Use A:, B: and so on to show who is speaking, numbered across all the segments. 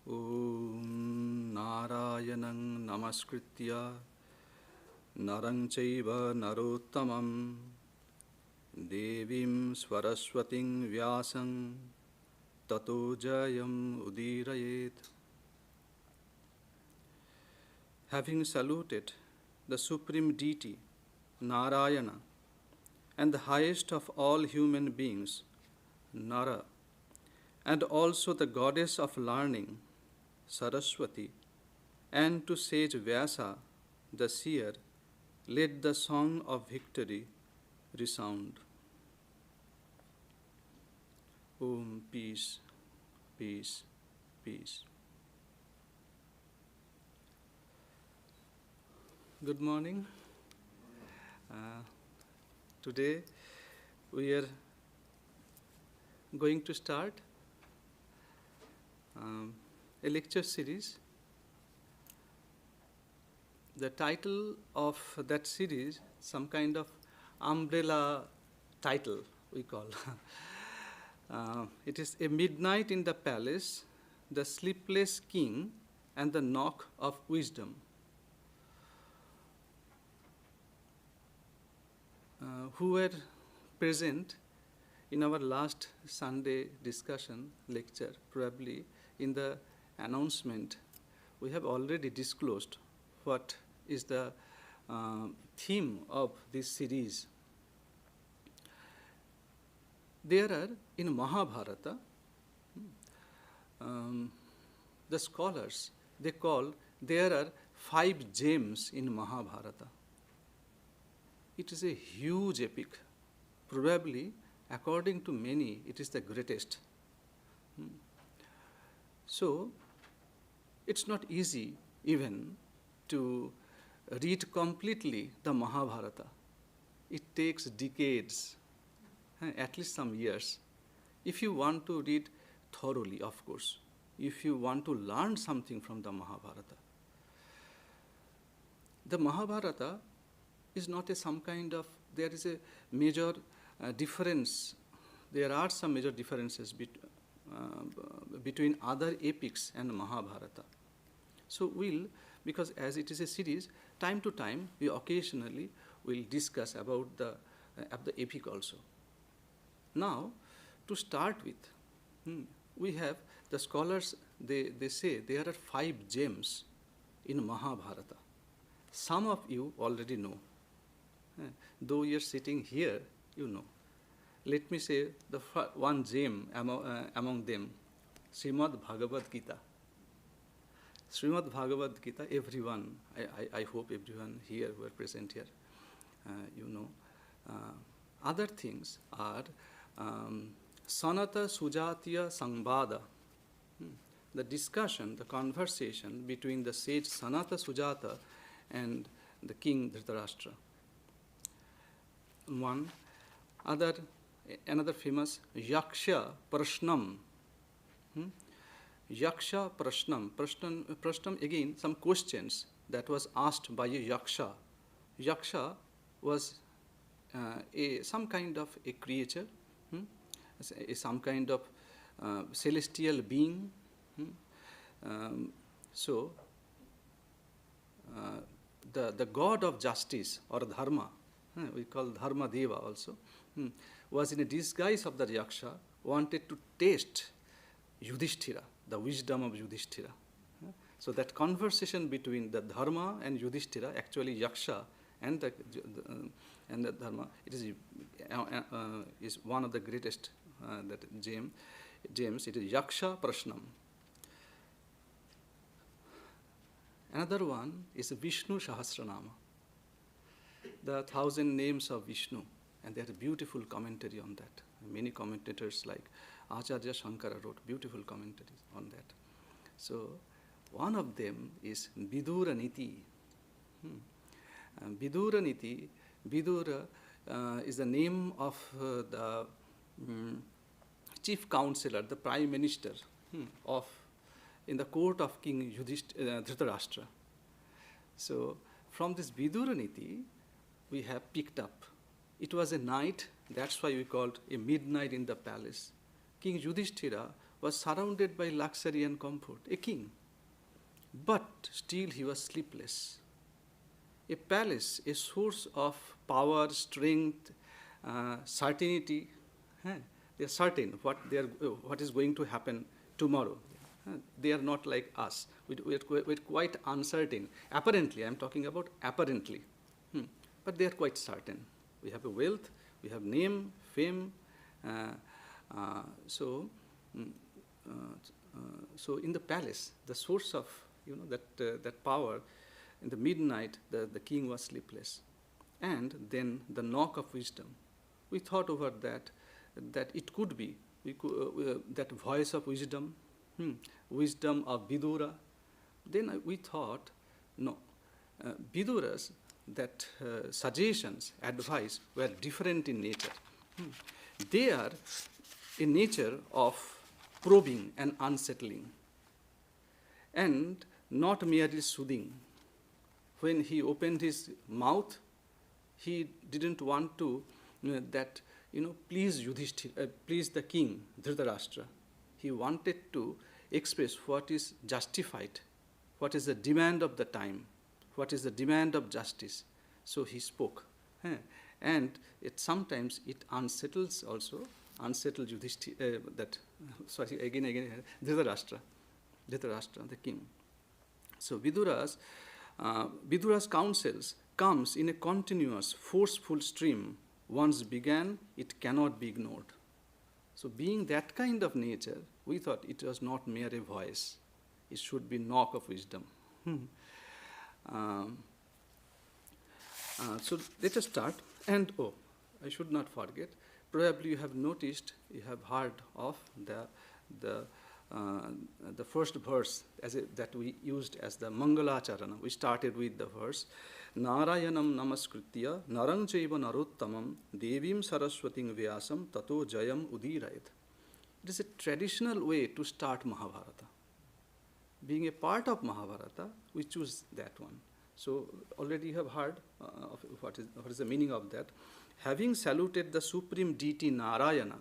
A: Om Narayanang Namaskritya Narang Chaiva Narottamam Devim Swaraswating Vyasang Tato Jayam Udirayet. Having saluted the Supreme Deity, Narayana, and the highest of all human beings, Nara, and also the goddess of learning, Saraswati, and to sage Vyasa, the seer, let the song of victory resound. Om, peace, peace, peace. Good morning. Today we are going to start a lecture series. The title of that series, some kind of umbrella title we call. It is A Midnight in the Palace, The Sleepless King, and the Knock of Wisdom. Who were present in our last Sunday discussion lecture, probably in the announcement, we have already disclosed what is the theme of this series. There are, in Mahabharata, the scholars, they call, there are 5 gems in Mahabharata. It is a huge epic. Probably, according to many, it is the greatest. So, it's not easy even to read completely the Mahabharata. It takes decades, at least some years. If you want to read thoroughly, of course, if you want to learn something from the Mahabharata. The Mahabharata is not some kind of, there is a major difference. There are some major differences between other epics and Mahabharata. So because as it is a series, time to time, we occasionally will discuss about the epic also. Now, to start with, we have the scholars, they say there are 5 gems in Mahabharata. Some of you already know. Though you are sitting here, you know. Let me say the one gem among them, Srimad Bhagavad Gita. Srimad Bhagavad Gita, everyone, I hope everyone here who are present here, you know. Other things are Sanata Sujatiya Samvada, the discussion, the conversation between the sage Sanata Sujata and the king Dhritarashtra. Another famous Yaksha Prashnam. Yaksha Prashnam. Prashnam, again, some questions that was asked by a Yaksha. Yaksha was some kind of a creature, some kind of celestial being. So, the god of justice or dharma, we call Dharma Deva also, was in a disguise of the Yaksha, wanted to test Yudhishthira, the wisdom of Yudhishthira. So that conversation between the Dharma and Yudhishthira, actually Yaksha and the Dharma, it is one of the greatest gems. It is Yaksha Prashnam. Another one is Vishnu Sahasranama, the 1,000 names of Vishnu, and there is a beautiful commentary on that. Many commentators like Acharya Shankara wrote beautiful commentaries on that. So one of them is Vidura Niti. Vidura Niti, Vidura is the name of the chief counselor, the prime minister in the court of King Dhritarashtra. So from this Vidura Niti, we have picked up. It was a night, that's why we called a midnight in the palace. King Yudhishthira was surrounded by luxury and comfort, a king. But still he was sleepless. A palace, a source of power, strength, certainty. They are certain what is going to happen tomorrow. They are not like us. We're quite uncertain. Apparently, I'm talking about apparently. But they are quite certain. We have a wealth, we have name, fame. So in the palace, the source of that power, in the midnight, the king was sleepless. And then the knock of wisdom. We thought over that it could be that voice of wisdom, wisdom of Vidura. Then we thought, no, Vidura's that suggestions, advice were different in nature. They are in nature of probing and unsettling, and not merely soothing. When he opened his mouth, he didn't want to please Yudhishthira, please the king Dhritarashtra. He wanted to express what is justified, what is the demand of the time, what is the demand of justice. So he spoke. And sometimes it unsettles Yudhishthira, Dhritarashtra, the king. So Vidura's counsels comes in a continuous, forceful stream. Once began, it cannot be ignored. So being that kind of nature, we thought it was not mere a voice. It should be knock of wisdom. So let us start. And I should not forget, probably you have noticed, you have heard of the first verse that we used as the Mangalacharana. We started with the verse, Narayanam namaskritya narang chaiva narottamam devim saraswating vyasam tato jayam udirayat. It is a traditional way to start Mahabharata. Being a part of Mahabharata, we choose that one. So already you have heard of what is the meaning of that. Having saluted the supreme deity Narayana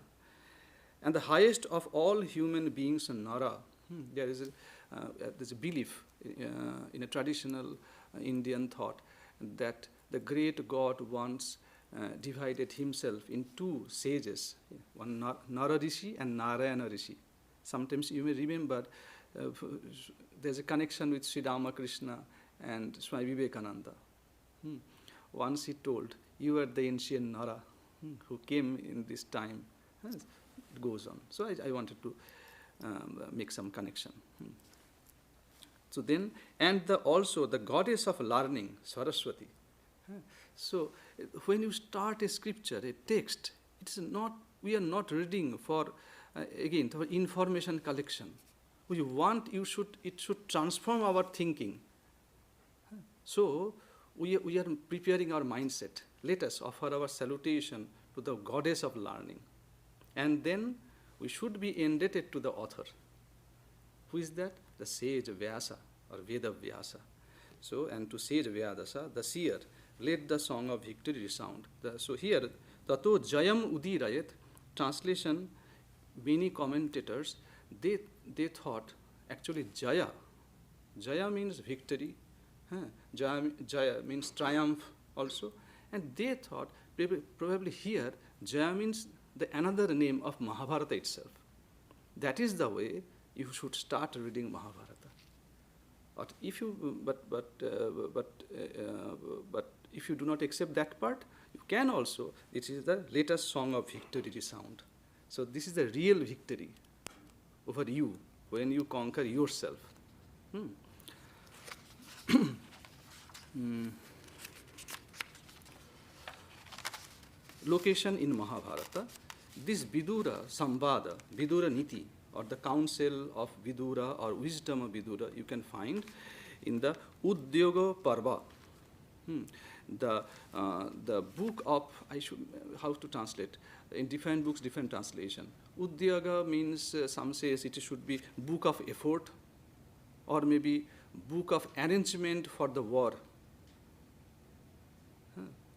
A: and the highest of all human beings, Nara, there's a belief in a traditional Indian thought that the great God once divided himself in two sages, one Nara Rishi and Narayana Rishi. Sometimes you may remember there's a connection with Sri Ramakrishna and Swami Vivekananda. Once he told, you are the ancient Nara who came in this time. It goes on. So I wanted to make some connection. So then, and also the goddess of learning, Saraswati. So when you start a scripture, a text, we are not reading for information collection. It should transform our thinking. So we are preparing our mindset. Let us offer our salutation to the goddess of learning. And then we should be indebted to the author. Who is that? The sage Vyasa or Veda Vyasa. So, and to sage Vyasa, the seer, let the song of victory resound. So here, Tato Jayam Udirayat, translation, many commentators, they thought actually Jaya. Jaya means victory. Jaya means triumph also. And they thought probably here Jaya means another name of Mahabharata itself. That is the way you should start reading Mahabharata. But if you do not accept that part, you can also. It is the latest song of victory resound. So this is the real victory over you when you conquer yourself. Location in Mahabharata. This Vidura Samvada, Vidura Niti, or the counsel of Vidura or wisdom of Vidura, you can find in the Udyoga Parva. The book of, how to translate? In different books, different translation. Udyoga means, some says it should be book of effort, or maybe book of arrangement for the war.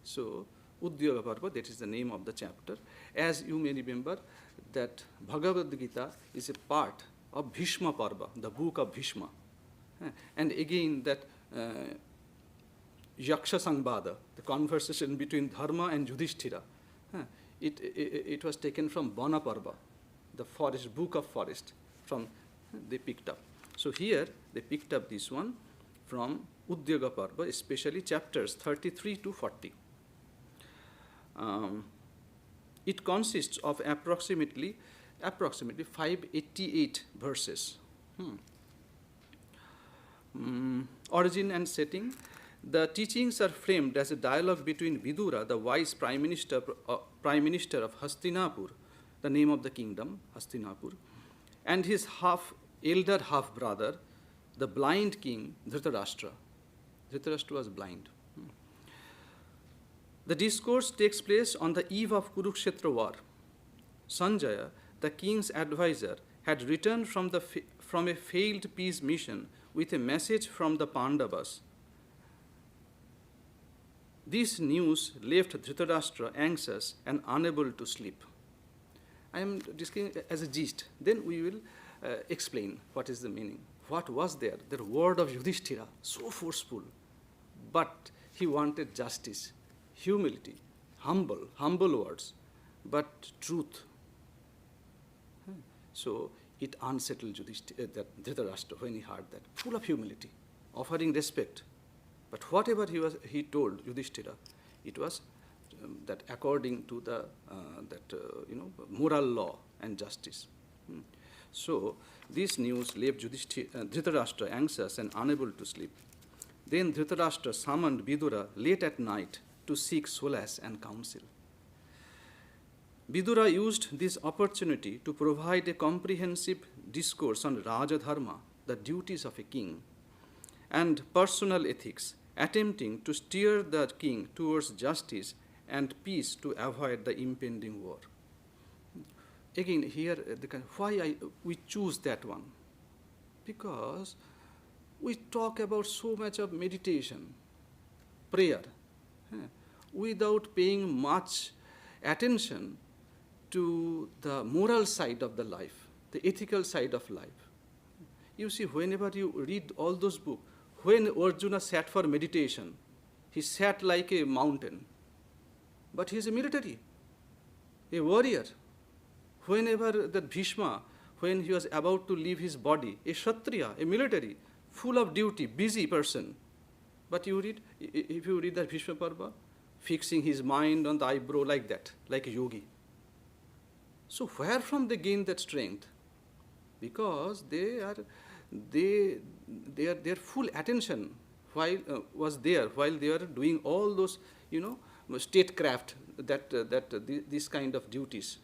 A: So, Udyoga Parva, that is the name of the chapter. As you may remember, that Bhagavad Gita is a part of Bhishma Parva, the book of Bhishma. And again, that Yaksha Sangbada, the conversation between Dharma and Yudhishthira, it was taken from Vana Parva, the forest, book of forest, from they picked up. So here they picked up this one from Udyoga Parva, especially chapters 33 to 40. It consists of approximately 588 verses. Origin and setting. The teachings are framed as a dialogue between Vidura, the wise prime minister of Hastinapur, the name of the kingdom, Hastinapur, and his elder half-brother, the blind king, Dhritarashtra. Dhritarashtra was blind. The discourse takes place on the eve of Kurukshetra war. Sanjaya, the king's advisor, had returned from a failed peace mission with a message from the Pandavas. This news left Dhritarashtra anxious and unable to sleep. I am discussing as a gist. Then we will explain what is the meaning. What was there? The word of Yudhishthira, so forceful. But he wanted justice, humility, humble words, but truth. So it unsettled Dhritarashtra when he heard that, full of humility, offering respect. But whatever he told Yudhishthira, it was that according to the moral law and justice. So this news left Dhritarashtra anxious and unable to sleep. Then Dhritarashtra summoned Vidura late at night to seek solace and counsel. Vidura used this opportunity to provide a comprehensive discourse on Raja Dharma, the duties of a king, and personal ethics, attempting to steer the king towards justice and peace to avoid the impending war. Again, here, we choose that one? Because we talk about so much of meditation, prayer, without paying much attention to the moral side of the life, the ethical side of life. You see, whenever you read all those books, when Arjuna sat for meditation, he sat like a mountain. But he is a military, a warrior. Whenever that Bhishma, when he was about to leave his body, a Kshatriya, a military, full of duty, busy person. But if you read that Bhishma Parva, fixing his mind on the eyebrow like that, like a yogi. So where from they gain that strength? Because their full attention was there while they were doing all those, statecraft, these kind of duties.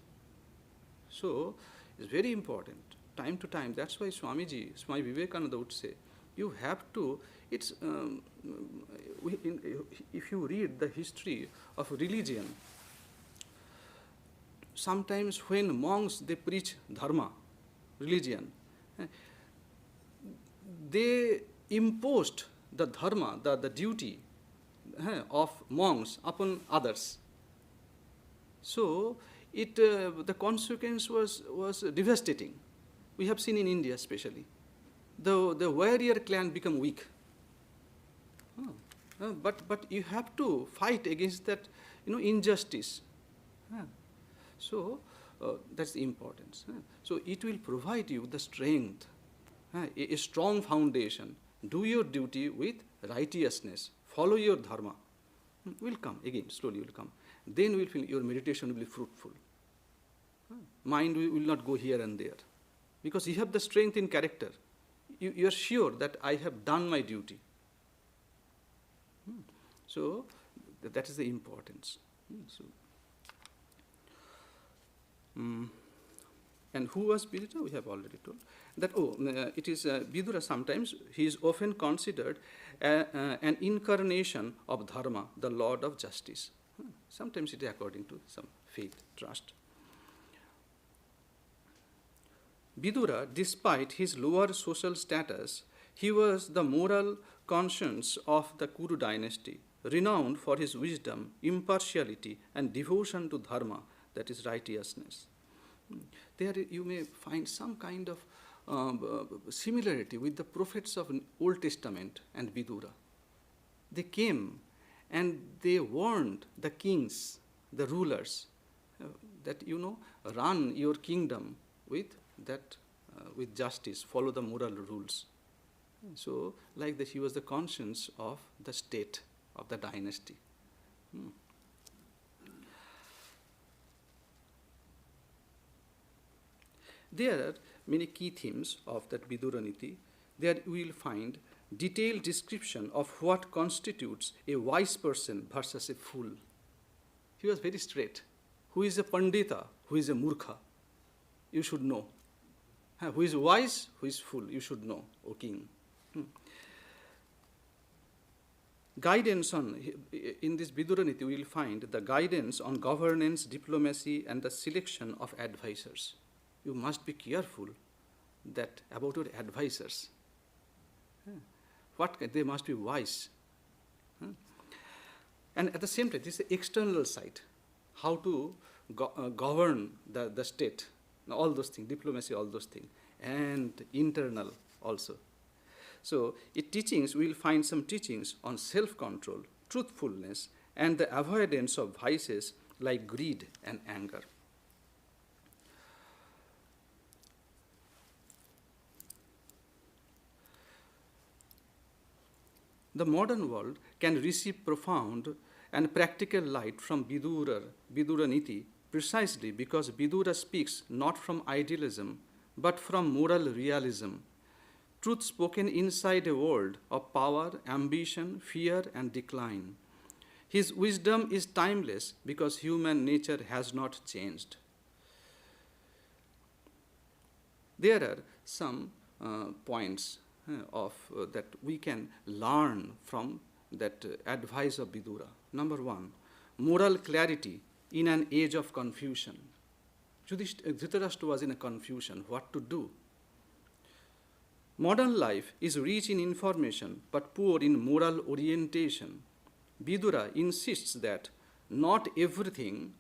A: So it's very important, time to time. That's why Swami Vivekananda would say, you have to. If you read the history of religion, sometimes when monks they preach dharma, religion, they imposed the dharma, the duty of monks upon others. So the consequence was devastating. We have seen in India especially. The warrior clan become weak. But you have to fight against that, injustice. So that's the importance. So it will provide you the strength, a strong foundation. Do your duty with righteousness. Follow your dharma. Will come again, slowly will come. Then will feel your meditation will be fruitful. Mind will not go here and there. Because you have the strength in character. You are sure that I have done my duty. So that is the importance. And who was Vidura? We have already told. That, it is Vidura sometimes, he is often considered an incarnation of dharma, the Lord of justice. Sometimes it is according to some faith, trust. Vidura, despite his lower social status, he was the moral conscience of the Kuru dynasty, renowned for his wisdom, impartiality, and devotion to dharma, that is righteousness. There you may find some kind of similarity with the prophets of Old Testament and Vidura. They came and they warned the kings, the rulers, that run your kingdom with with justice, follow the moral rules. So, like that, he was the conscience of the state, of the dynasty. There are many key themes of that Viduraniti. There we will find detailed description of what constitutes a wise person versus a fool. He was very straight. Who is a Pandita? Who is a Murkha? You should know. Who is wise? Who is fool? You should know, O king. Guidance in this Viduraniti we will find the guidance on governance, diplomacy, and the selection of advisors. You must be careful about your advisors. They must be wise. And at the same time, this is the external side, how to govern the state, all those things, diplomacy, all those things, and internal also. So, we will find some teachings on self-control, truthfulness, and the avoidance of vices like greed and anger. The modern world can receive profound and practical light from Viduraniti precisely because Vidura speaks not from idealism but from moral realism, truth spoken inside a world of power, ambition, fear, and decline. His wisdom is timeless because human nature has not changed. There are some points that we can learn from that advice of Vidura. Number one, moral clarity in an age of confusion. Dhritarashtra was in a confusion, what to do. Modern life is rich in information but poor in moral orientation. Vidura insists that not everything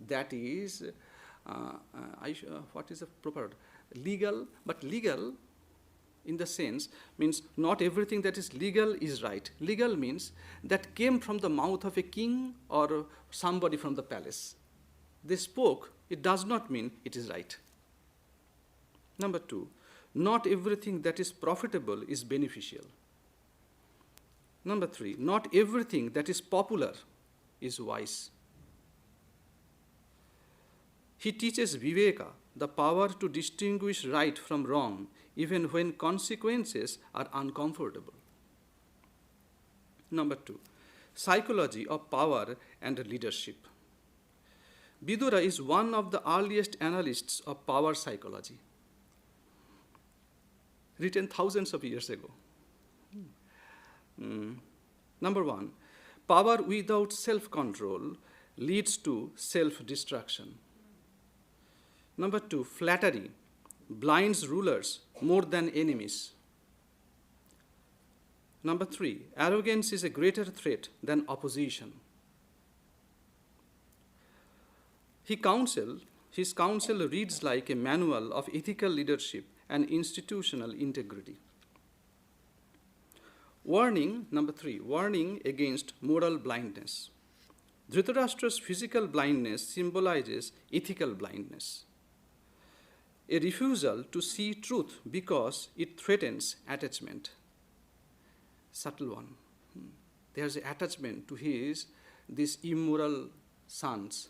A: that is, what is the proper word? Legal, but legal in the sense means not everything that is legal is right. Legal means that came from the mouth of a king or somebody from the palace. They spoke, it does not mean it is right. Number two, not everything that is profitable is beneficial. Number three, not everything that is popular is wise. He teaches Viveka, the power to distinguish right from wrong, even when consequences are uncomfortable. Number two, psychology of power and leadership. Vidura is one of the earliest analysts of power psychology, written thousands of years ago. Number one, power without self-control leads to self-destruction. Number two, flattery blinds rulers more than enemies. Number three, arrogance is a greater threat than opposition. His counsel reads like a manual of ethical leadership and institutional integrity. Warning, number three, warning against moral blindness. Dhritarashtra's physical blindness symbolizes ethical blindness. A refusal to see truth because it threatens attachment. Subtle one. There's an attachment to these immoral sons.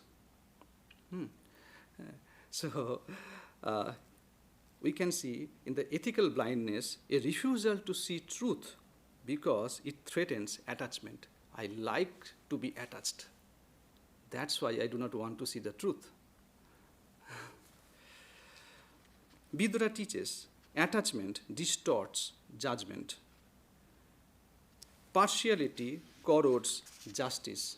A: So, we can see in the ethical blindness a refusal to see truth because it threatens attachment. I like to be attached. That's why I do not want to see the truth. Vidura teaches attachment distorts judgment. Partiality corrodes justice.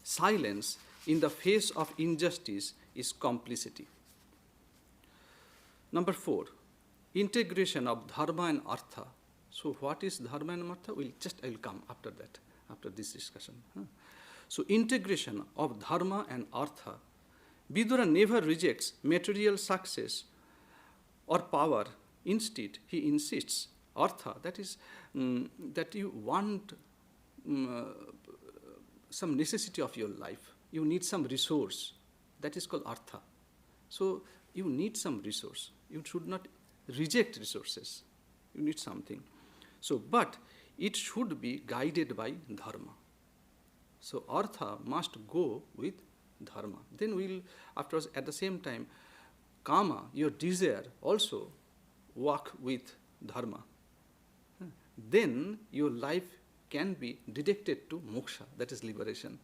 A: Silence in the face of injustice is complicity. Number four, integration of dharma and artha. So what is dharma and artha? I will come after that. after this discussion. So integration of dharma and artha. Vidura never rejects material success or power. Instead, he insists, artha, that is, that you want some necessity of your life. You need some resource. That is called artha. So you need some resource. You should not reject resources. You need something. So, but it should be guided by dharma. So artha must go with dharma. Then we'll, afterwards, at the same time, kama, your desire, also walk with dharma. Then your life can be directed to moksha, that is liberation.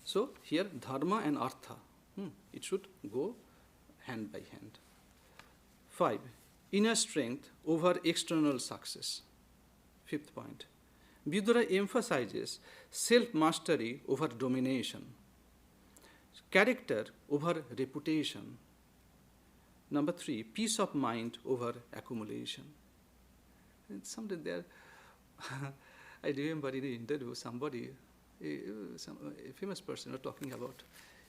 A: So here dharma and artha, it should go hand by hand. 5. Inner strength over external success. 5th point. Vidura emphasizes self-mastery over domination, character over reputation. Number 3, peace of mind over accumulation. And something there, I remember in an interview, somebody, a famous person was talking about,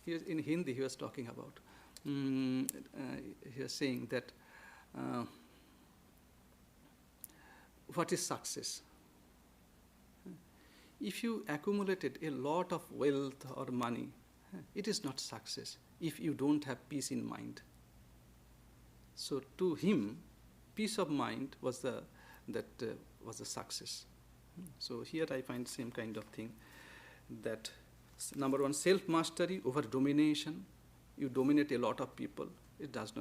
A: he was, in Hindi he was talking about, he was saying that what is success? If you accumulated a lot of wealth or money, it is not success if you don't have peace in mind. So to him, peace of mind was the success. So here I find same kind of thing, that number 1, self-mastery over domination. You dominate a lot of people. It is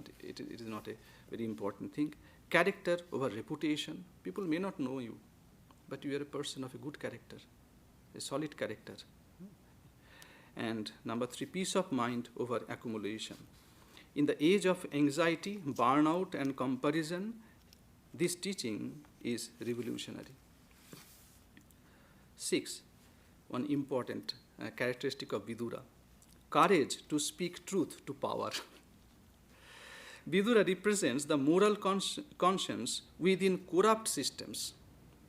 A: not a very important thing. Character over reputation. People may not know you, but you are a person of a good character, a solid character. And number 3, peace of mind over accumulation. In the age of anxiety, burnout, and comparison, this teaching is revolutionary. 6, one important characteristic of Vidura, courage to speak truth to power. Vidura represents the moral conscience within corrupt systems,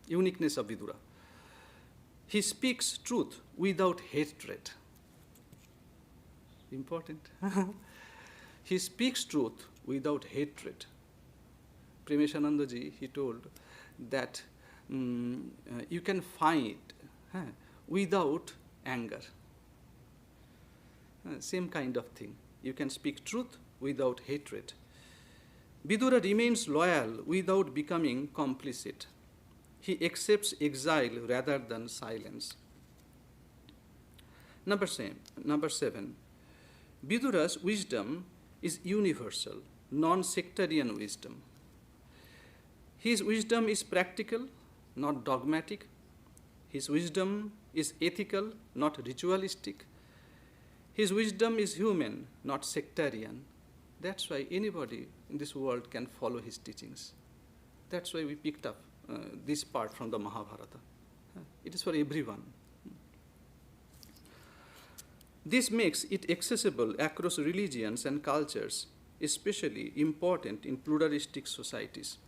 A: uniqueness of Vidura. He speaks truth without hatred. Important. He speaks truth without hatred. Premeshananda ji, he told that you can fight without anger. Same kind of thing. You can speak truth without hatred. Vidura remains loyal without becoming complicit. He accepts exile rather than silence. Number 7. Vidura's wisdom is universal, non-sectarian wisdom. His wisdom is practical, not dogmatic. His wisdom is ethical, not ritualistic. His wisdom is human, not sectarian. That's why anybody in this world can follow his teachings. That's why we picked up this part from the Mahabharata. It is for everyone. This makes it accessible across religions and cultures, especially important in pluralistic societies.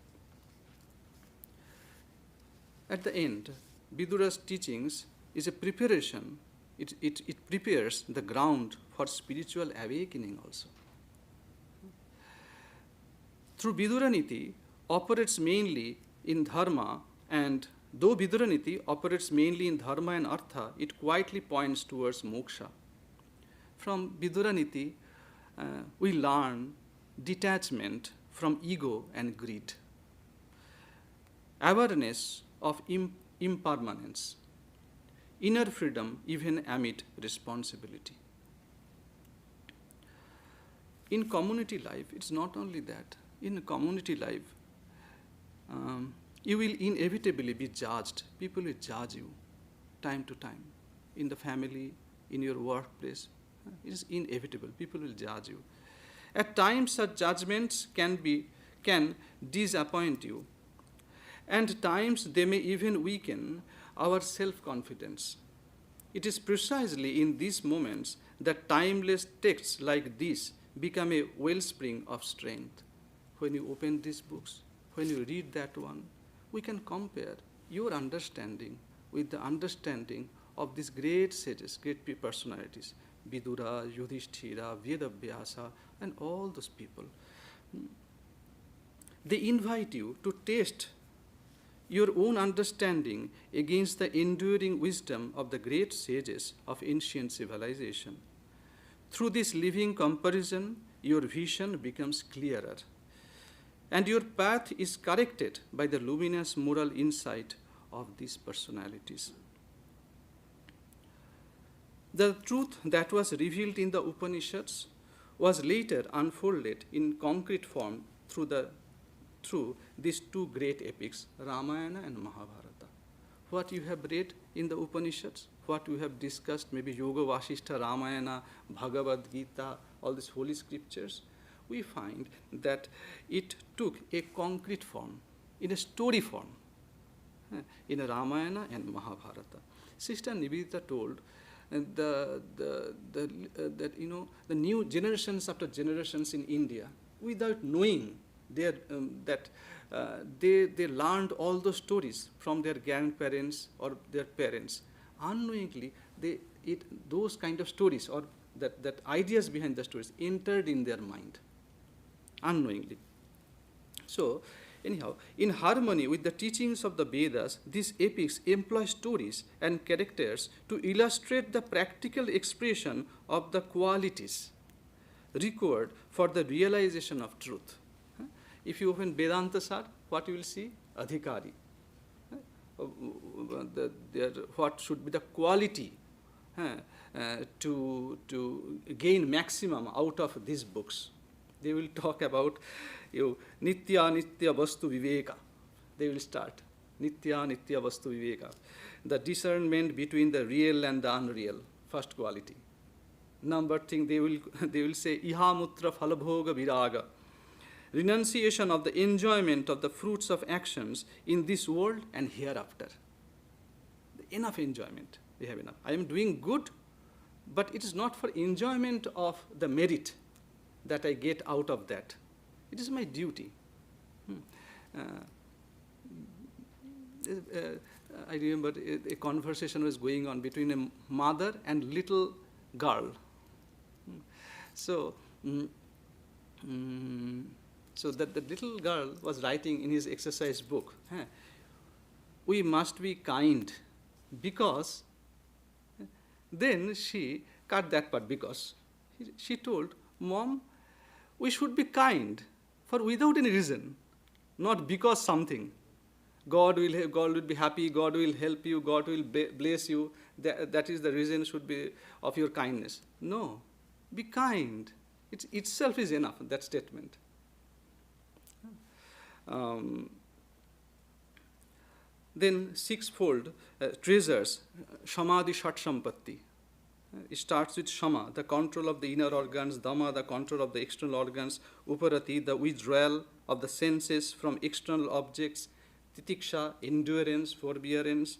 A: At the end, Vidura's teachings is a preparation. It prepares the ground for spiritual awakening also. Through Viduraniti operates mainly in dharma, and though Viduraniti operates mainly in dharma and artha, it quietly points towards moksha. From Viduraniti, we learn detachment from ego and greed, awareness of impermanence, inner freedom even amid responsibility. In community life, it's not only that. In community life, you will inevitably be judged. People will judge you time to time. In the family, in your workplace, it is inevitable. People will judge you. At times, such judgments can disappoint you. And times they may even weaken our self-confidence. It is precisely in these moments that timeless texts like this become a wellspring of strength. When you open these books, when you read that one, we can compare your understanding with the understanding of these great sages, great personalities, Vidura, Yudhishthira, Vedavyasa, and all those people. They invite you to test your own understanding against the enduring wisdom of the great sages of ancient civilization. Through this living comparison, your vision becomes clearer, and your path is corrected by the luminous moral insight of these personalities. The truth that was revealed in the Upanishads was later unfolded in concrete form through these two great epics, Ramayana and Mahabharata. What you have read in the Upanishads, what you have discussed, maybe Yoga Vasishtha, Ramayana, Bhagavad Gita, all these holy scriptures, we find that it took a concrete form, in a story form, in a Ramayana and Mahabharata. Sister Nivedita told that the new generations after generations in India, without knowing they learned all those stories from their grandparents or their parents. Unknowingly, those kind of stories or that ideas behind the stories entered in their mind, unknowingly. So, anyhow, in harmony with the teachings of the Vedas, these epics employ stories and characters to illustrate the practical expression of the qualities required for the realization of truth. If you open Vedanta Sar, what you will see? Adhikari. What should be the quality to gain maximum out of these books? They will talk about Nitya Nitya Vastu Viveka. They will start Nitya Nitya Vastu Viveka. The discernment between the real and the unreal, first quality. Number thing, they will say Ihamutra Phalabhoga Viraga. Renunciation of the enjoyment of the fruits of actions in this world and hereafter. Enough enjoyment, we have enough. I am doing good, but it is not for enjoyment of the merit that I get out of that. It is my duty. I remember a conversation was going on between a mother and little girl. So that the little girl was writing in his exercise book, we must be kind because, then she cut that part because. She told, Mom, we should be kind for without any reason, not because something. God will be happy, God will help you, God will bless you. That is the reason should be of your kindness. No, be kind. It itself is enough, that statement. Then sixfold treasures, Samadhi Shat Sampatti. It starts with Shama, the control of the inner organs, Dhamma, the control of the external organs, Uparati, the withdrawal of the senses from external objects, Titiksha, endurance, forbearance,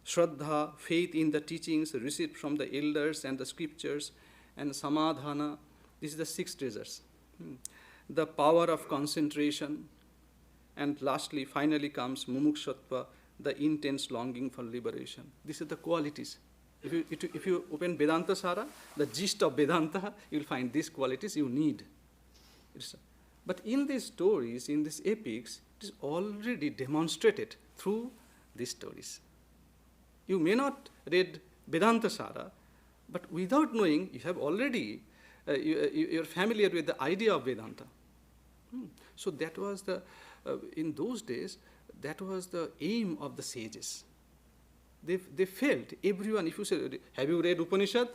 A: Shraddha, faith in the teachings received from the elders and the scriptures, and Samadhana. This is the six treasures. The power of concentration, and lastly, finally comes Mumukshatva, the intense longing for liberation. These are the qualities. If you open Vedanta Sara, the gist of Vedanta, you will find these qualities you need. But in these stories, in these epics, it is already demonstrated through these stories. You may not read Vedanta Sara, but without knowing, you have already, you are familiar with the idea of Vedanta. So that was in those days, that was the aim of the sages. They felt, everyone, if you say, have you read Upanishad?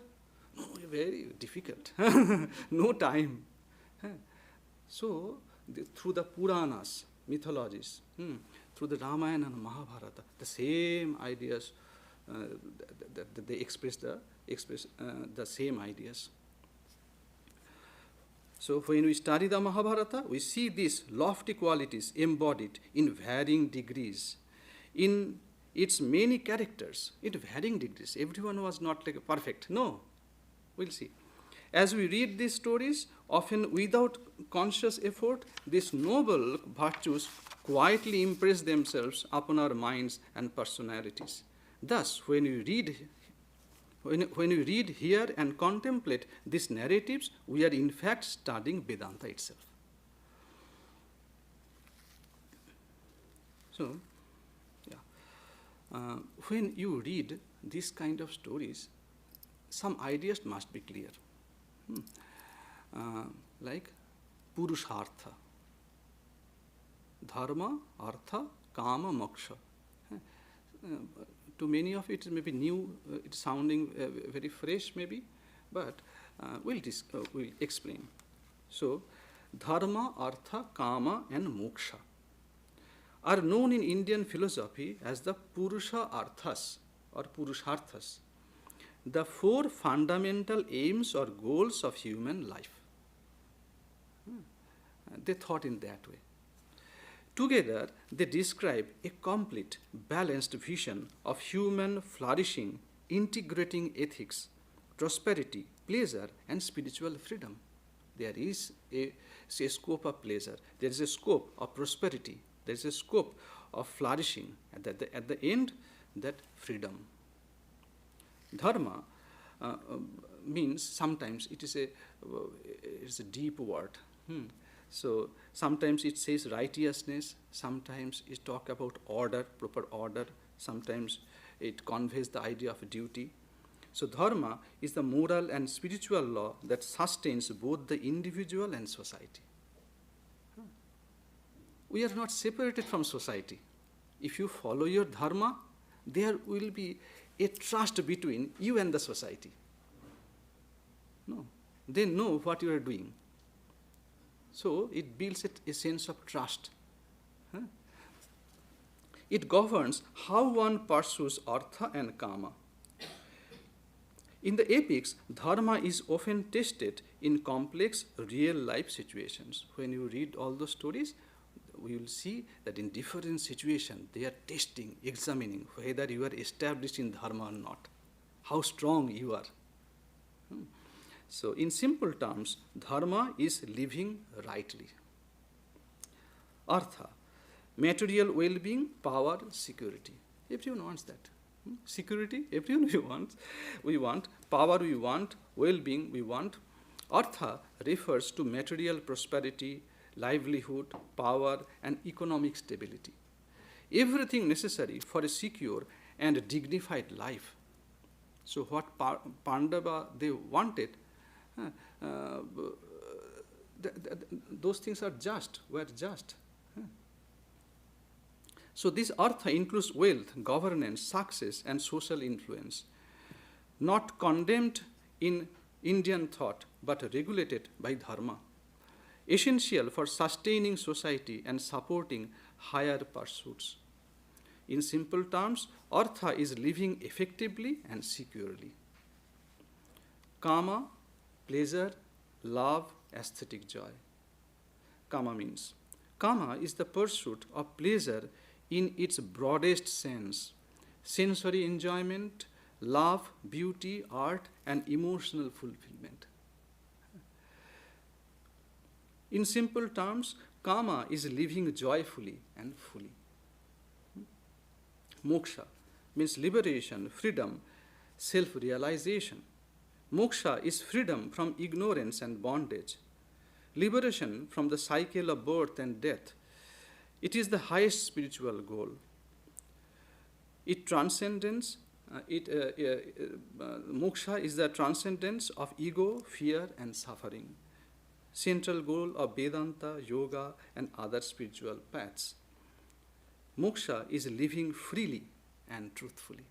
A: No, very difficult. No time. So, through the Puranas, mythologies, through the Ramayana and Mahabharata, the same ideas, they express the same ideas. So, when we study the Mahabharata, we see these lofty qualities embodied in varying degrees, in its many characters, in varying degrees. Everyone was not like perfect. No, we'll see. As we read these stories, often without conscious effort, these noble virtues quietly impress themselves upon our minds and personalities. Thus, when you read, hear, and contemplate these narratives, we are in fact studying Vedanta itself. So, when you read this kind of stories, some ideas must be clear. Like Purushartha, Dharma, Artha, Kama, Moksha. To many of it may be new, it's sounding very fresh maybe, but we'll explain. So, Dharma, Artha, Kama, and Moksha are known in Indian philosophy as the Purusha Arthas or Purusharthas, the four fundamental aims or goals of human life. They thought in that way. Together, they describe a complete, balanced vision of human flourishing, integrating ethics, prosperity, pleasure, and spiritual freedom. There is a scope of pleasure, there is a scope of prosperity, there is a scope of flourishing, and at the end, that freedom. Dharma means sometimes it is a deep word. So sometimes it says righteousness, sometimes it talks about order, proper order, sometimes it conveys the idea of duty. So dharma is the moral and spiritual law that sustains both the individual and society. We are not separated from society. If you follow your dharma, there will be a trust between you and the society. No, they know what you are doing. So it builds a sense of trust. It governs how one pursues artha and kama. In the epics, dharma is often tested in complex real-life situations. When you read all those stories, we will see that in different situations, they are testing, examining whether you are established in dharma or not, how strong you are. So, in simple terms, dharma is living rightly. Artha, material well-being, power, security. Everyone wants that. Security, everyone wants. We want power, we want well-being, we want. Artha refers to material prosperity, livelihood, power, and economic stability. Everything necessary for a secure and dignified life. So what Pandava they wanted, those things are just, were just. So this artha includes wealth, governance, success, and social influence, not condemned in Indian thought, but regulated by dharma, essential for sustaining society and supporting higher pursuits. In simple terms, artha is living effectively and securely. Kama, pleasure, love, aesthetic joy. Kama is the pursuit of pleasure in its broadest sense, sensory enjoyment, love, beauty, art, and emotional fulfillment. In simple terms, kama is living joyfully and fully. Moksha means liberation, freedom, self-realization. Moksha is freedom from ignorance and bondage, liberation from the cycle of birth and death. It is the highest spiritual goal. It transcendence. Moksha is the transcendence of ego, fear, and suffering. Central goal of Vedanta, yoga, and other spiritual paths. Moksha is living freely and truthfully.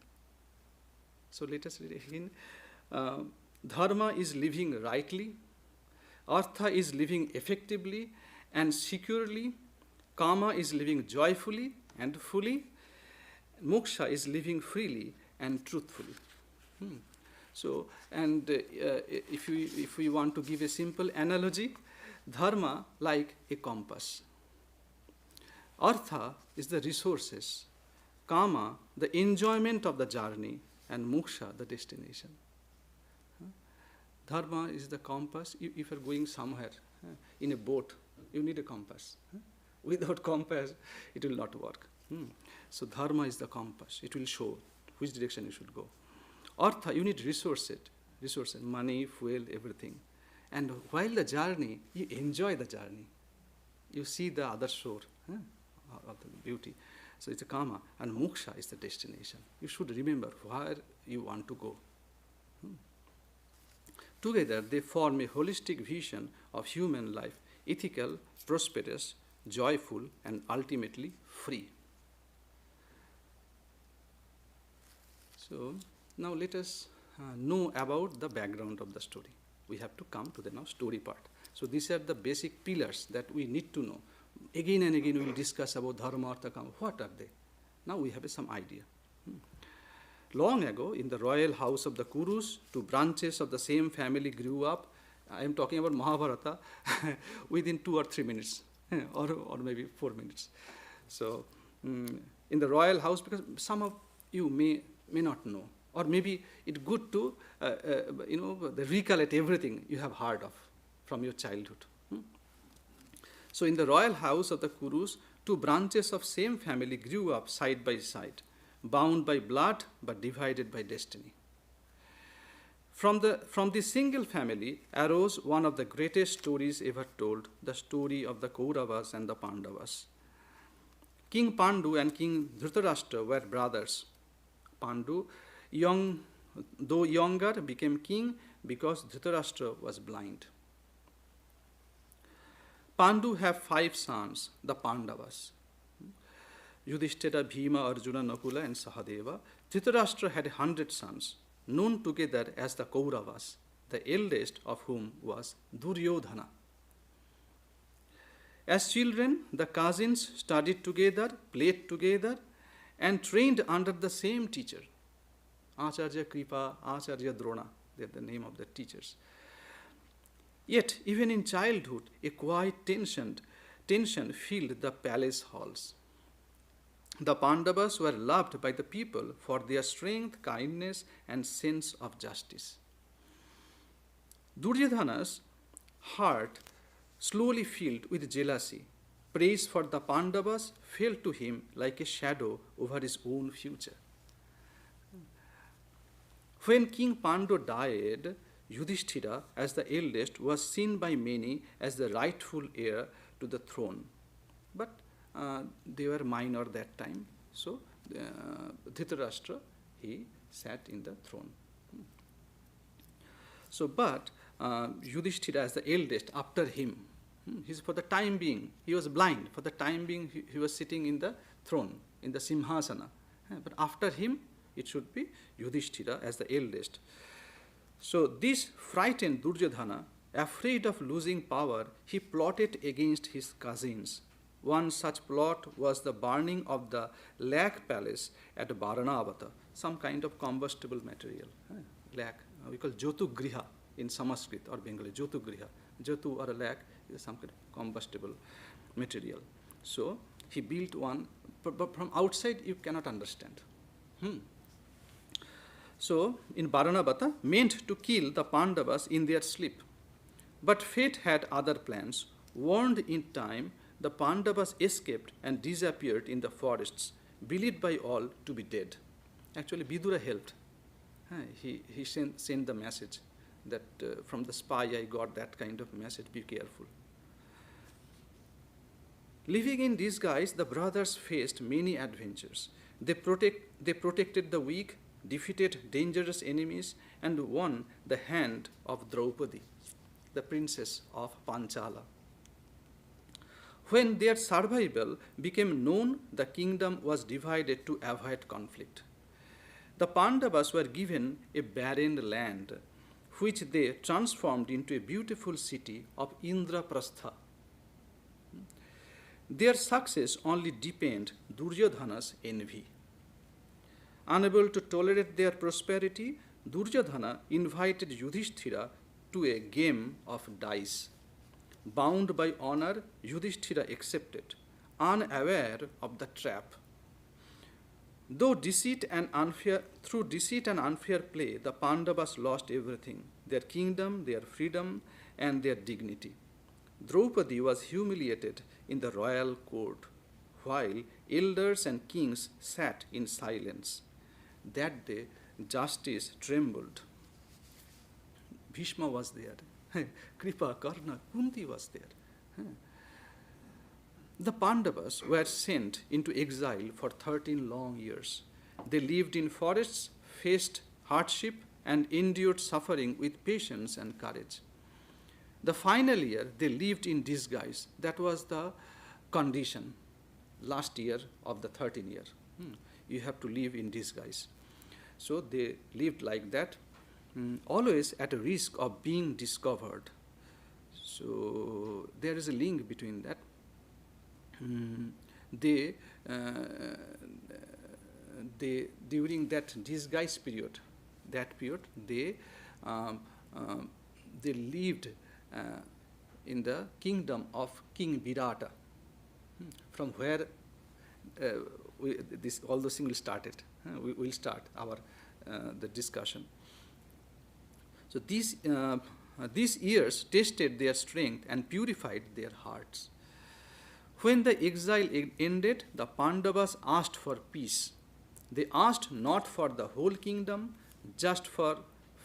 A: So let us read again. Dharma is living rightly. Artha is living effectively and securely. Kama is living joyfully and fully. Moksha is living freely and truthfully. So, and if we want to give a simple analogy, dharma like a compass. Artha is the resources. Kama, the enjoyment of the journey. And moksha, the destination. Dharma is the compass. If you are going somewhere in a boat, you need a compass. Without compass, it will not work. So dharma is the compass. It will show which direction you should go. Artha, you need resources, money, fuel, everything. And while the journey, you enjoy the journey. You see the other shore of the beauty. So it's a kama, and moksha is the destination. You should remember where you want to go. Together, they form a holistic vision of human life, ethical, prosperous, joyful, and ultimately free. So now let us know about the background of the story. We have to come to the now story part. So these are the basic pillars that we need to know. Again and again we will discuss about dharma, artha, kama. What are they? Now we have some idea. Long ago, in the royal house of the Kurus, two branches of the same family grew up. I am talking about Mahabharata within 2 or 3 minutes, or maybe 4 minutes. So in the royal house, because some of you may not know, or maybe it's good to recollect everything you have heard of from your childhood. So in the royal house of the Kurus, two branches of same family grew up side by side, bound by blood but divided by destiny. From this single family arose one of the greatest stories ever told, the story of the Kauravas and the Pandavas. King Pandu and King Dhritarashtra were brothers. Pandu, though younger, became king because Dhritarashtra was blind. Pandu have 5 sons, the Pandavas. Yudhishthira, Bhima, Arjuna, Nakula, and Sahadeva. Dhritarashtra had 100 sons, known together as the Kauravas, the eldest of whom was Duryodhana. As children, the cousins studied together, played together, and trained under the same teacher. Acharya Kripa, Acharya Drona, they are the name of the teachers. Yet, even in childhood, a quiet tension filled the palace halls. The Pandavas were loved by the people for their strength, kindness, and sense of justice. Duryodhana's heart slowly filled with jealousy. Praise for the Pandavas fell to him like a shadow over his own future. When King Pandu died, Yudhishthira, as the eldest, was seen by many as the rightful heir to the throne. But they were minor that time, so Dhritarashtra, he sat in the throne. So, but Yudhishthira, as the eldest, after him, for the time being, he was blind. For the time being, he was sitting in the throne, in the Simhasana. But after him, it should be Yudhishthira as the eldest. So this frightened Duryodhana, afraid of losing power, he plotted against his cousins. One such plot was the burning of the Lak palace at Varanavata, some kind of combustible material. Lak, we call Jotu Griha in Sanskrit or Bengali, Jotu Griha. Jotu or a lak is some kind of combustible material. So he built one, but from outside you cannot understand. So in Varanavata, meant to kill the Pandavas in their sleep. But fate had other plans. Warned in time, the Pandavas escaped and disappeared in the forests, believed by all to be dead. Actually, Vidura helped. He sent the message that from the spy I got that kind of message, be careful. Living in disguise, the brothers faced many adventures. They protected the weak, defeated dangerous enemies, and won the hand of Draupadi, the princess of Panchala. When their survival became known, the kingdom was divided to avoid conflict. The Pandavas were given a barren land, which they transformed into a beautiful city of Indraprastha. Their success only deepened Duryodhana's envy. Unable to tolerate their prosperity, Duryodhana invited Yudhishthira to a game of dice. Bound by honor, Yudhishthira accepted, unaware of the trap. Through deceit and unfair play, the Pandavas lost everything, their kingdom, their freedom, and their dignity. Draupadi was humiliated in the royal court, while elders and kings sat in silence. That day, justice trembled. Bhishma was there. Kripa, Karna, Kunti was there. The Pandavas were sent into exile for 13 long years. They lived in forests, faced hardship, and endured suffering with patience and courage. The final year, they lived in disguise. That was the condition. Last year of the 13th year. You have to live in disguise. So they lived like that, always at a risk of being discovered. So there is a link between that. They during that disguise period, they lived in the kingdom of King Virata, from where all those things started. We will start our the discussion. So these years tested their strength and purified their hearts. When the exile ended, the Pandavas asked for peace. They asked not for the whole kingdom, just for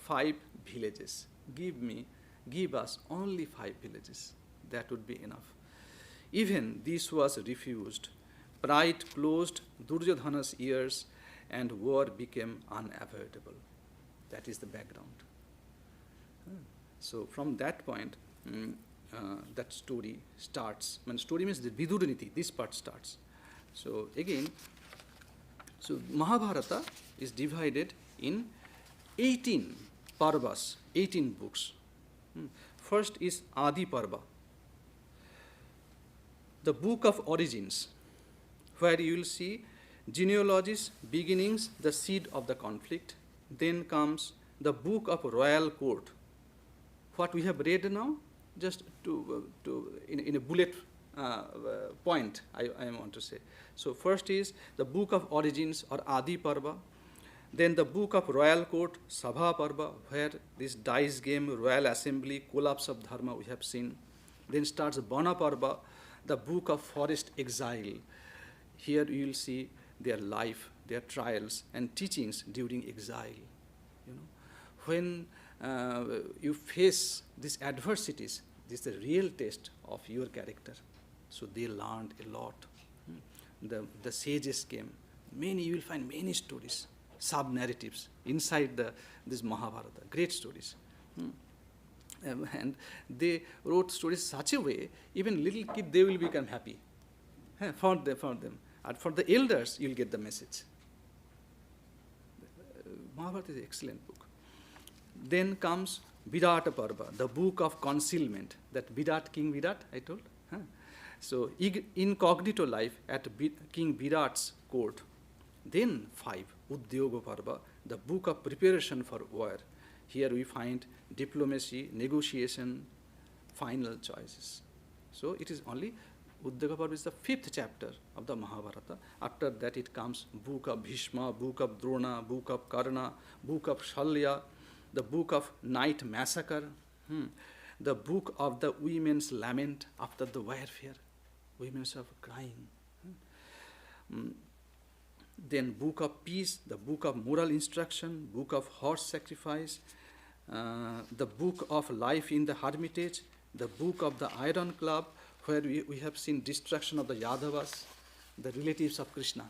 A: 5 villages. Give us only 5 villages. That would be enough. Even this was refused. Pride closed Duryodhana's ears and war became unavoidable. That is the background. So from that point, that story starts. When story means the Viduraniti, this part starts. So again, Mahabharata is divided in 18 parvas, 18 books. First is Adi Parva, the book of origins, where you will see genealogies, beginnings, the seed of the conflict. Then comes the book of royal court. What we have read now, just in a bullet point, I want to say. So first is the book of origins or Adi Parva. Then the book of royal court, Sabha Parva, where this dice game, royal assembly, collapse of dharma we have seen. Then starts Bana Parva, the book of forest exile. Here you will see their life, their trials and teachings during exile. When you face these adversities, this is the real test of your character. So they learned a lot. The sages came. You will find many stories, sub-narratives inside this Mahabharata, great stories. And they wrote stories such a way, even little kid, they will become happy. For them. And for the elders, you'll get the message. Mahabharata is an excellent book. Then comes Virata Parva, the book of concealment. That King Virat, I told. So incognito life at King Virat's court. Then 5, Udyoga Parva, the book of preparation for war. Here we find diplomacy, negotiation, final choices. So it is only, Udyoga Parva is the 5th chapter of the Mahabharata. After that it comes book of Bhishma, book of Drona, book of Karna, book of Shalya, the book of night massacre, the book of the women's lament after the warfare, women's of crying. Then book of peace, the book of moral instruction, book of horse sacrifice, the book of life in the hermitage, the book of the iron club, where we have seen destruction of the Yadavas, the relatives of Krishna.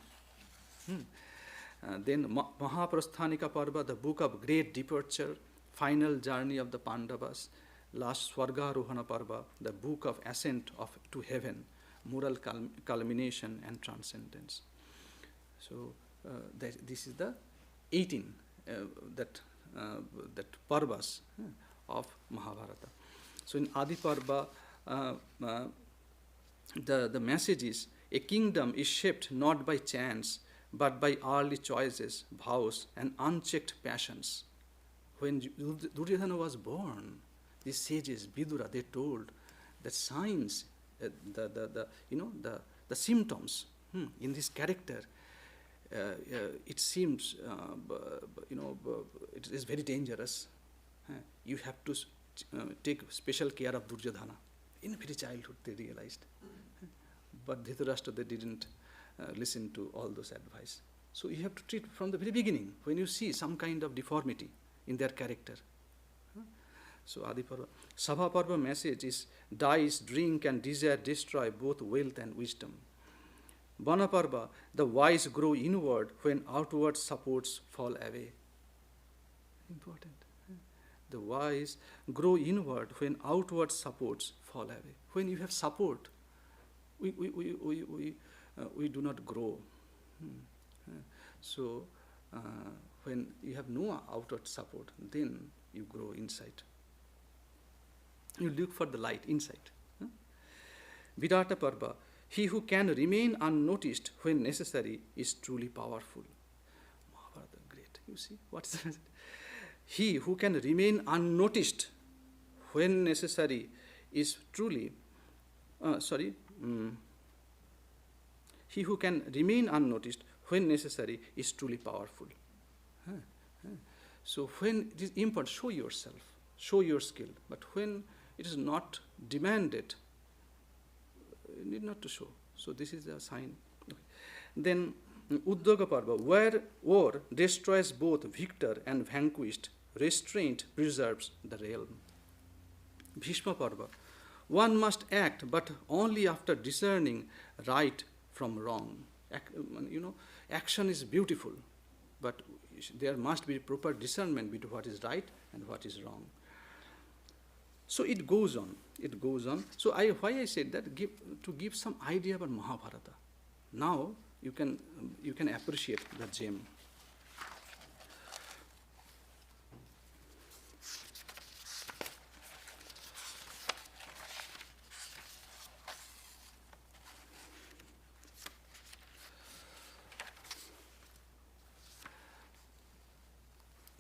A: Then Mahaprasthanika Parva, the book of great departure, final journey of the Pandavas. Last Swargarohana Parva, the book of ascent to heaven, moral culmination and transcendence. So this is the 18 that parvas of Mahabharata. So in Adi Parva, the message is, a kingdom is shaped not by chance, but by early choices, vows, and unchecked passions. When Duryodhana was born, these sages, Vidura, they told the signs, the symptoms in this character. It seems, it is very dangerous. You have to take special care of Duryodhana. In very childhood, they realized. But Dhritarashtra, they didn't listen to all those advice. So you have to treat from the very beginning when you see some kind of deformity in their character. So Adi Parva. Sabha Parva message is dice, drink and desire destroy both wealth and wisdom. Vana Parva, the wise grow inward when outward supports fall away. Important. The wise grow inward when outward supports fall away. When you have support, we do not grow. So when you have no outward support, then you grow inside. You look for the light inside. Vidata Parva, he who can remain unnoticed when necessary is truly powerful. Mahabharata, great. You see, what is that? He who can remain unnoticed when necessary is truly, he who can remain unnoticed when necessary is truly powerful. So when it is important, show yourself, show your skill. But when it is not demanded, you need not to show. So this is a sign. Okay. Then Uddaga Parva, where war destroys both victor and vanquished, restraint preserves the realm. Bhishma Parva, one must act, but only after discerning right from wrong. Action is beautiful, but there must be proper discernment between what is right and what is wrong. So it goes on. It goes on. So why I said that to give some idea about Mahabharata. Now you can appreciate the gem.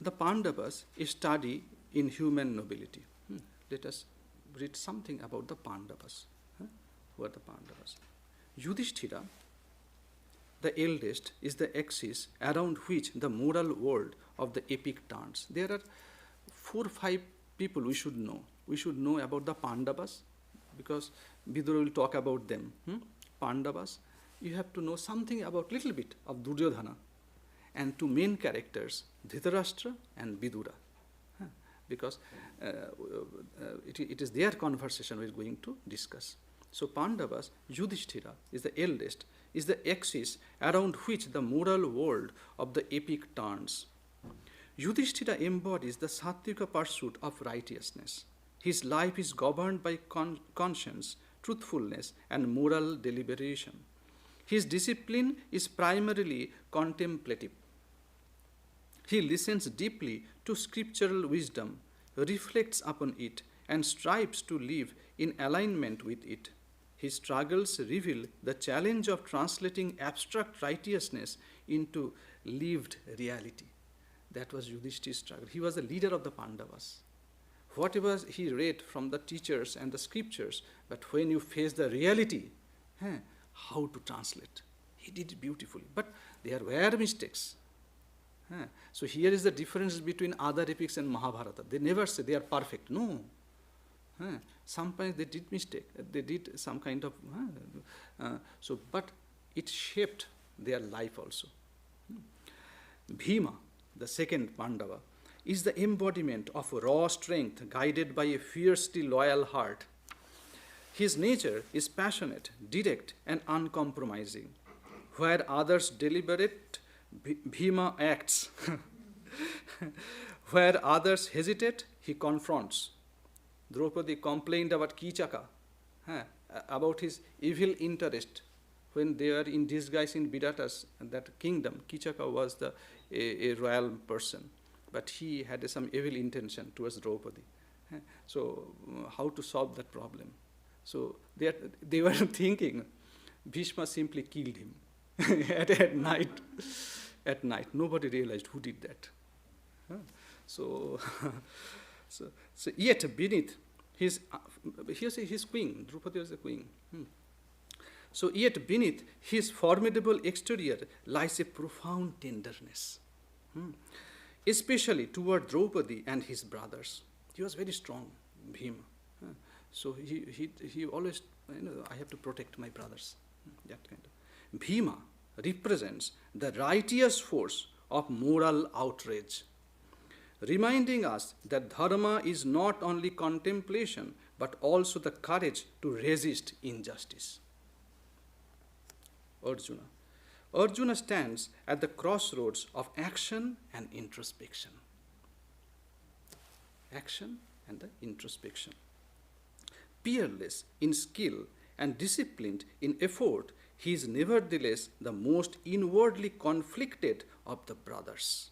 A: The Pandavas study in human nobility. Let us read something about the Pandavas. Who are the Pandavas? Yudhishthira, the eldest, is the axis around which the moral world of the epic turns. There are 4 or 5 people we should know. We should know about the Pandavas, because Vidura will talk about them. Pandavas. You have to know something about little bit of Duryodhana, and 2 main characters, Dhritarashtra and Vidura. Because it is their conversation we are going to discuss. So Pandavas, Yudhishthira is the eldest, is the axis around which the moral world of the epic turns. Yudhishthira embodies the sattvika pursuit of righteousness. His life is governed by conscience, truthfulness, and moral deliberation. His discipline is primarily contemplative. He listens deeply to scriptural wisdom, reflects upon it, and strives to live in alignment with it. His struggles reveal the challenge of translating abstract righteousness into lived reality. That was Yudhishthira's struggle. He was the leader of the Pandavas. Whatever he read from the teachers and the scriptures, but when you face the reality, how to translate? He did it beautifully. But there were mistakes. So here is the difference between other epics and Mahabharata. They never say they are perfect. No. Sometimes they did mistake. They did some kind of... but it shaped their life also. Bhima, the second Pandava, is the embodiment of raw strength guided by a fiercely loyal heart. His nature is passionate, direct, and uncompromising. Where others deliberate, Bhima acts. Where others hesitate, he confronts. Draupadi complained about Kichaka, about his evil interest. When they were in disguise in Vidata's that kingdom, Kichaka was a royal person, but he had some evil intention towards Draupadi. So how to solve that problem? So they were thinking, Bhishma simply killed him at night. At night, nobody realized who did that. So yet beneath his, here's his queen, Draupadi was the queen. So yet beneath his formidable exterior lies a profound tenderness, especially toward Draupadi and his brothers. He was very strong, Bhima. So he always, I have to protect my brothers. That kind of. Bhima represents the righteous force of moral outrage, reminding us that dharma is not only contemplation but also the courage to resist injustice. Arjuna. Arjuna stands at the crossroads of action and introspection. Action and the introspection. Peerless in skill and disciplined in effort, he is nevertheless the most inwardly conflicted of the brothers.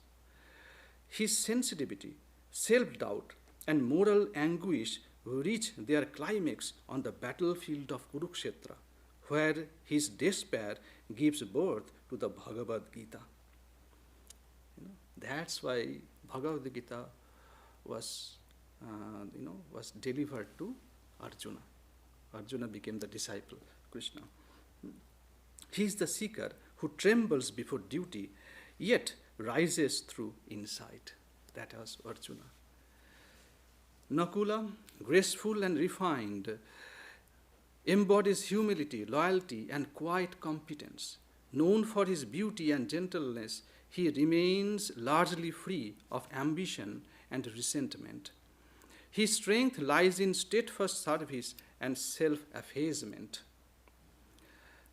A: His sensitivity, self-doubt, and moral anguish reach their climax on the battlefield of Kurukshetra, where his despair gives birth to the Bhagavad Gita. That's why Bhagavad Gita was delivered to Arjuna. Arjuna became the disciple of Krishna. He is the seeker who trembles before duty, yet rises through insight. That was Arjuna. Nakula, graceful and refined, embodies humility, loyalty, and quiet competence. Known for his beauty and gentleness, he remains largely free of ambition and resentment. His strength lies in steadfast service and self-effacement.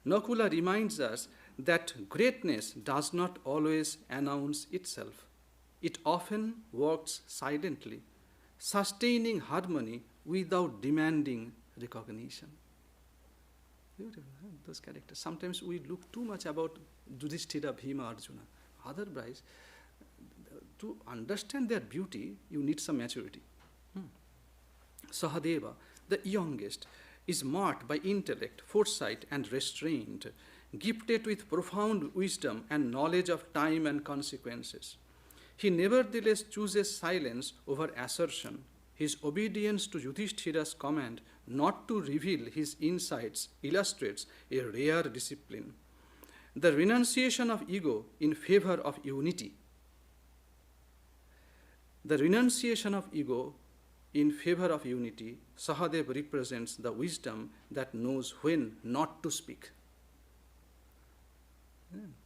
A: Nakula reminds us that greatness does not always announce itself. It often works silently, sustaining harmony without demanding recognition. Beautiful, huh? Those characters. Sometimes we look too much about Yudhishthira, Bhima, Arjuna. Otherwise, to understand their beauty, you need some maturity. Sahadeva, the youngest, is marked by intellect, foresight, and restraint, gifted with profound wisdom and knowledge of time and consequences. He nevertheless chooses silence over assertion. His obedience to Yudhishthira's command not to reveal his insights illustrates a rare discipline. The renunciation of ego in favor of unity. The renunciation of ego in favor of unity, Sahadeva represents the wisdom that knows when not to speak.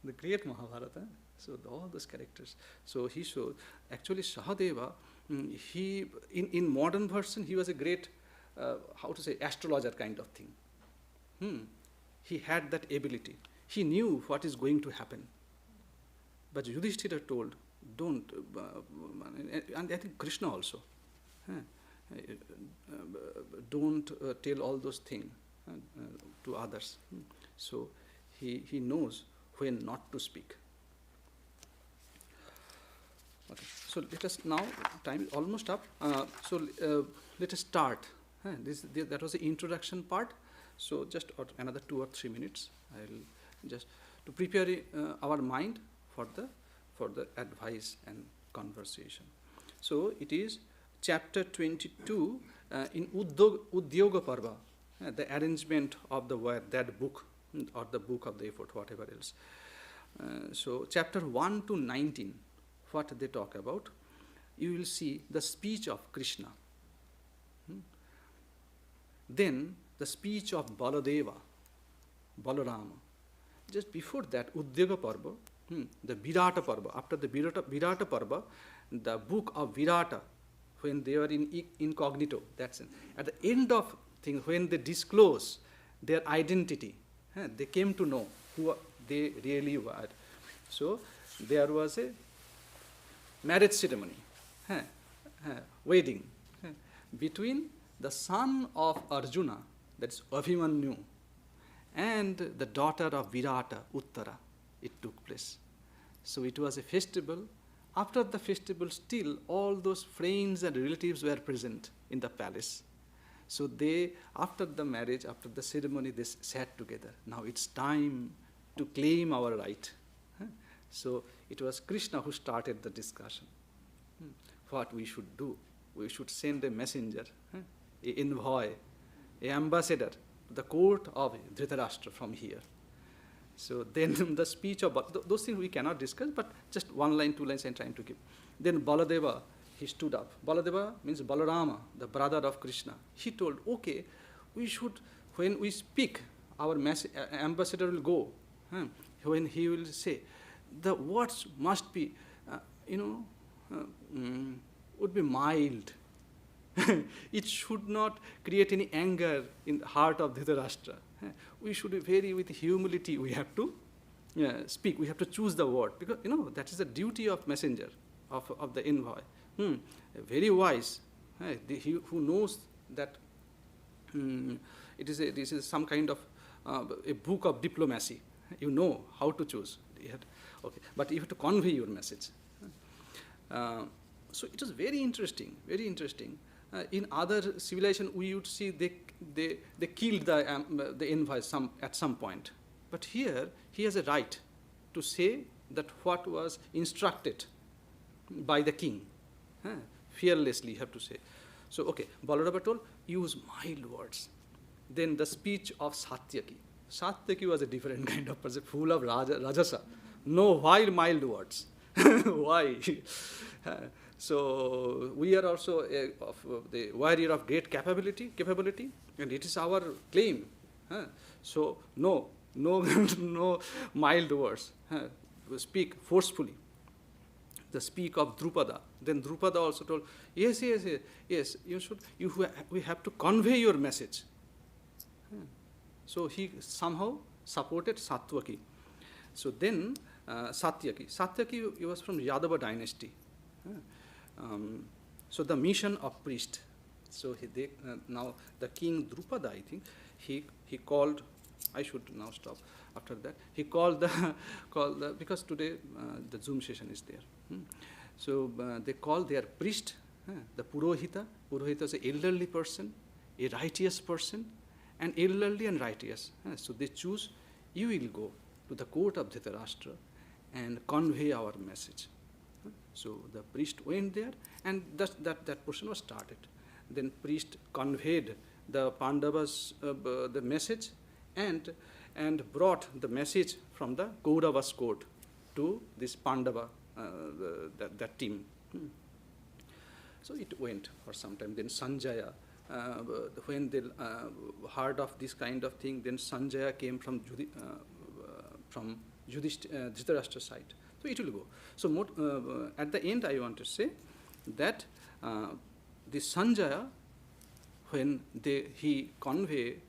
A: The great Mahabharata. So all those characters. So he showed, actually Sahadeva, in modern version, he was a great, astrologer kind of thing. He had that ability. He knew what is going to happen. But Yudhishthira told, don't, and I think Krishna also, don't tell all those things to others. So he knows when not to speak. Okay. So let us now, time is almost up. Let us start. That was the introduction part. So just another 2 or 3 minutes. I'll just to prepare our mind for the advice and conversation. So it is chapter 22 in Udyoga Parva, the arrangement of the word, that book, or the book of the effort, whatever else. So chapter 1 to 19, what they talk about, you will see the speech of Krishna. Then the speech of Baladeva, Balarama. Just before that, Udyoga Parva, the Virata Parva. After the Virata Parva, the book of Virata, when they were in incognito, that's it. At the end of things, when they disclose their identity, they came to know who they really were. So there was a marriage ceremony, wedding, between the son of Arjuna, that's Abhimanyu, and the daughter of Virata, Uttara. It took place. So it was a festival. After the festival, still all those friends and relatives were present in the palace. So they, after the marriage, after the ceremony, they sat together. Now it's time to claim our right. So it was Krishna who started the discussion. What we should do. We should send a messenger, an envoy, an ambassador to the court of Dhritarashtra from here. So then the speech of, those things we cannot discuss, but just 1 line, 2 lines I'm trying to give. Then Baladeva, he stood up. Baladeva means Balarama, the brother of Krishna. He told, okay, we should, when we speak our ambassador will go, when he will say, the words must be, would be mild. It should not create any anger in the heart of Dhritarashtra. We should be very with humility. We have to speak. We have to choose the word, because that is the duty of messenger, of the envoy. Very wise, who knows that this is some kind of a book of diplomacy. You know how to choose. Okay, but you have to convey your message. So it was very interesting, very interesting. In other civilization, we would see they killed the envoy at some point. But here, he has a right to say that what was instructed by the king. Fearlessly, you have to say. So, okay, Balarabha told, use mild words. Then the speech of Satyaki. Satyaki was a different kind of person, full of rajasa. No mild words. Why? So we are also the warrior of great capability, and it is our claim. So no mild words. We speak forcefully. The speak of Drupada. Then Drupada also told, yes, we have to convey your message. So he somehow supported Satyaki. So then Satyaki, he was from Yadava dynasty. So the mission of priest. So now the king Drupada, I think, he called. I should now stop. After that, he called the because today the Zoom session is there. So they call their priest, the Purohita. Purohita is an elderly person, a righteous person, and elderly and righteous. So they choose, you will go to the court of Dhritarashtra and convey our message. So the priest went there, and that portion was started. Then priest conveyed the Pandavas the message, and brought the message from the Kauravas court to this Pandava, that team. So it went for some time. Then Sanjaya, when they heard of this kind of thing, then Sanjaya came from Dhritarashtra side. So it will go. So at the end, I want to say that the Sanjaya, when he conveyed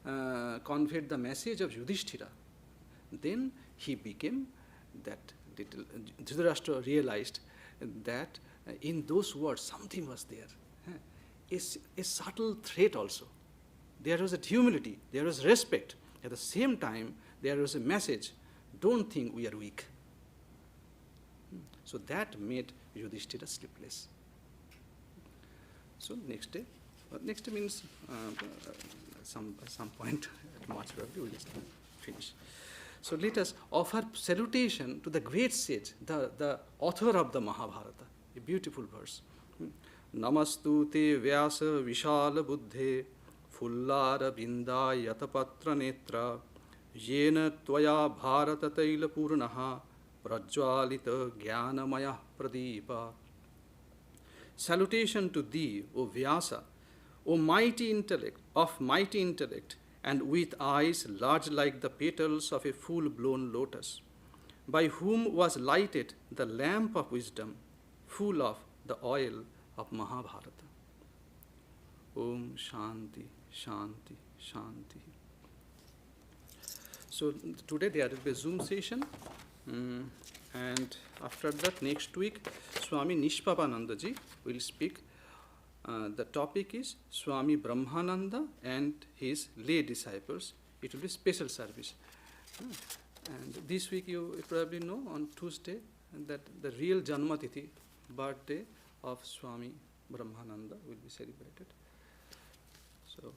A: the message of Yudhishthira, then he became that little. Dhritarashtra realized that in those words something was there, a subtle threat also. There was a humility, there was respect. At the same time, there was a message: don't think we are weak. So that made Yudhishthira sleepless. So next day means some point at March probably we'll just finish. So let us offer salutation to the great sage, the author of the Mahabharata. A beautiful verse. Namastu te vyasa vishala buddhe fullara binda yatapatra netra yena tvaya bharata taila purnaha prajwalita jnanamaya pradeepa. Salutation to thee, O Vyasa, O mighty intellect, and with eyes large like the petals of a full-blown lotus, by whom was lighted the lamp of wisdom, full of the oil of Mahabharata. Om Shanti, Shanti, Shanti. So today there will be a Zoom session, and after that next week Swami Nishpapanandaji will speak. The topic is Swami Brahmananda and his lay disciples. It will be special service. And this week you probably know on Tuesday that the real Janmatithi, birthday of Swami Brahmananda, will be celebrated. So